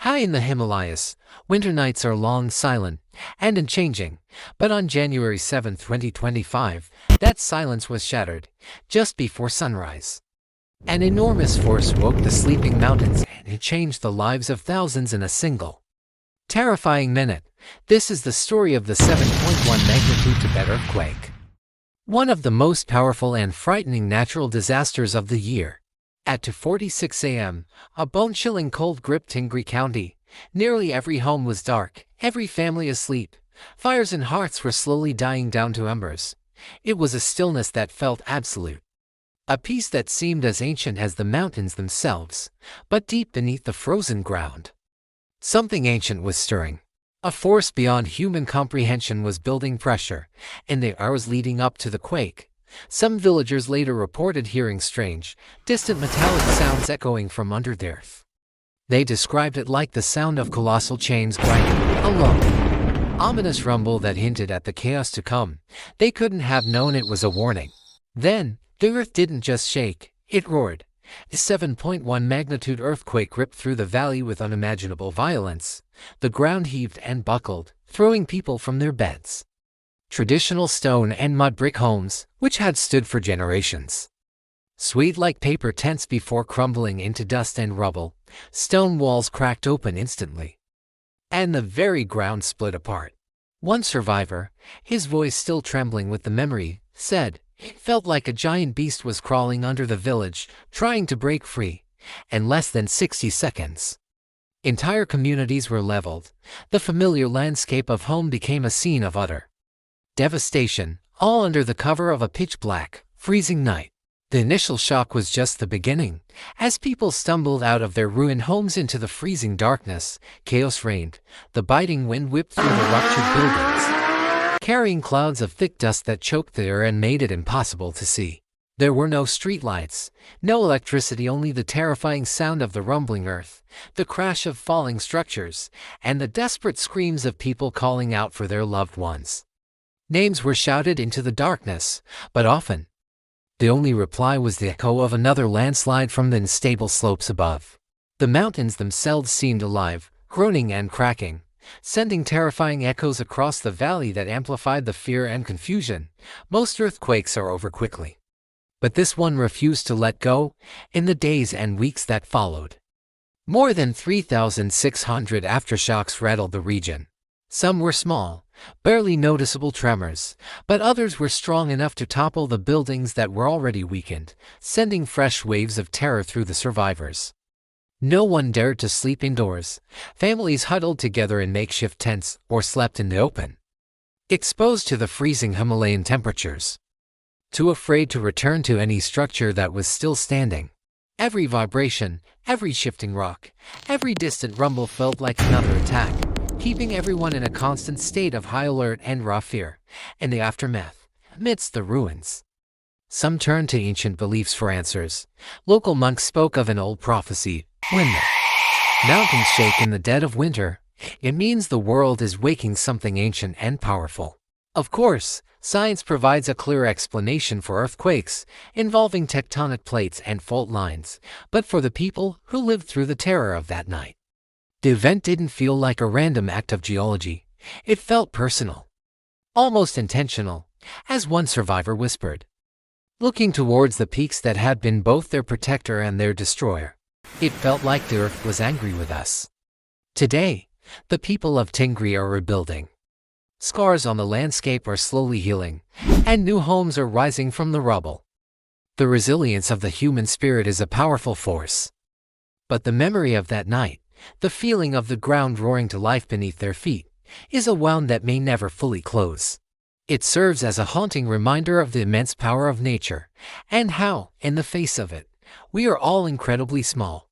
High in the Himalayas, winter nights are long, silent, and unchanging, but on January 7, 2025, that silence was shattered, just before sunrise. An enormous force woke the sleeping mountains and changed the lives of thousands in a single, terrifying minute. This is the story of the 7.1 magnitude Tibet earthquake, one of the most powerful and frightening natural disasters of the year. At 2:46 a.m., a bone-chilling cold gripped Tingri County. Nearly every home was dark, every family asleep. Fires and hearts were slowly dying down to embers. It was a stillness that felt absolute, a peace that seemed as ancient as the mountains themselves, but deep beneath the frozen ground, something ancient was stirring. A force beyond human comprehension was building pressure. In the hours leading up to the quake, some villagers later reported hearing strange, distant metallic sounds echoing from under the earth. They described it like the sound of colossal chains grinding, a low, ominous rumble that hinted at the chaos to come. They couldn't have known it was a warning. Then, the earth didn't just shake, it roared. A 7.1 magnitude earthquake ripped through the valley with unimaginable violence. The ground heaved and buckled, throwing people from their beds. Traditional stone and mud brick homes, which had stood for generations, swayed like paper tents before crumbling into dust and rubble. Stone walls cracked open instantly, and the very ground split apart. One survivor, his voice still trembling with the memory, said, "It felt like a giant beast was crawling under the village, trying to break free." In less than 60 seconds, entire communities were leveled. The familiar landscape of home became a scene of utter devastation, all under the cover of a pitch-black, freezing night. The initial shock was just the beginning. As people stumbled out of their ruined homes into the freezing darkness, chaos reigned. The biting wind whipped through the ruptured buildings, carrying clouds of thick dust that choked the air and made it impossible to see. There were no streetlights, no electricity, only the terrifying sound of the rumbling earth, the crash of falling structures, and the desperate screams of people calling out for their loved ones. Names were shouted into the darkness, but often, the only reply was the echo of another landslide from the unstable slopes above. The mountains themselves seemed alive, groaning and cracking, sending terrifying echoes across the valley that amplified the fear and confusion. Most earthquakes are over quickly, but this one refused to let go. In the days and weeks that followed, more than 3,600 aftershocks rattled the region. Some were small, barely noticeable tremors, but others were strong enough to topple the buildings that were already weakened, sending fresh waves of terror through the survivors. No one dared to sleep indoors. Families huddled together in makeshift tents or slept in the open, exposed to the freezing Himalayan temperatures, too afraid to return to any structure that was still standing. Every vibration, every shifting rock, every distant rumble felt like another attack, keeping everyone in a constant state of high alert and raw fear. In the aftermath, amidst the ruins, some turned to ancient beliefs for answers. Local monks spoke of an old prophecy: when the mountains shake in the dead of winter, it means the world is waking something ancient and powerful. Of course, science provides a clear explanation for earthquakes, involving tectonic plates and fault lines, but for the people who lived through the terror of that night, the event didn't feel like a random act of geology. It felt personal, almost intentional, as one survivor whispered, looking towards the peaks that had been both their protector and their destroyer. It felt like the earth was angry with us. Today, the people of Tingri are rebuilding. Scars on the landscape are slowly healing, and new homes are rising from the rubble. The resilience of the human spirit is a powerful force. But the memory of that night, the feeling of the ground roaring to life beneath their feet, is a wound that may never fully close. It serves as a haunting reminder of the immense power of nature, and how, in the face of it, we are all incredibly small.